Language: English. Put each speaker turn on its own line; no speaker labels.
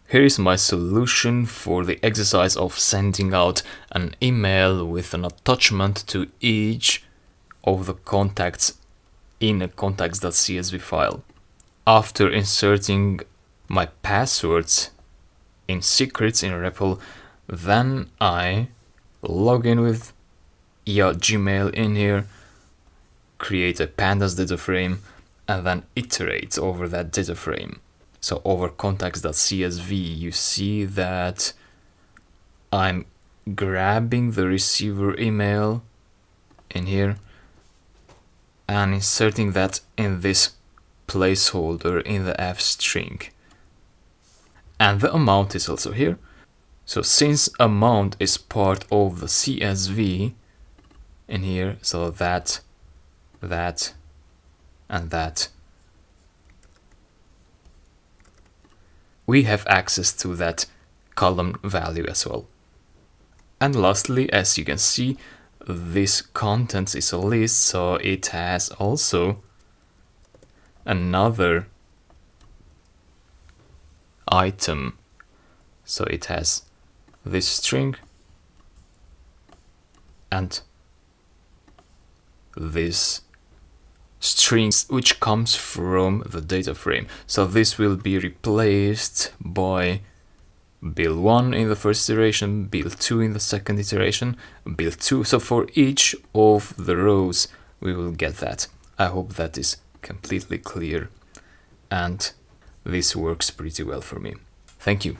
Here is my solution for the exercise of sending out an email with an attachment to each of the contacts in a contacts.csv file. After inserting my passwords in secrets in REPL, then I log in with Gmail in here, create a pandas data frame, and then iterate over that data frame. So over contacts.csv, you see that I'm grabbing the receiver email in here and inserting that in this placeholder in the f string. And the amount is also here. So since amount is part of the CSV in here, so that, and that, we have access to that column value as well. And lastly, as you can see, this contents is a list, so it has also another item. So it has this string and this strings which comes from the data frame. So this will be replaced by bill 1 in the first iteration, bill 2 in the second iteration, bill 2. So for each of the rows we will get that. I hope that is completely clear and this works pretty well for me. Thank you.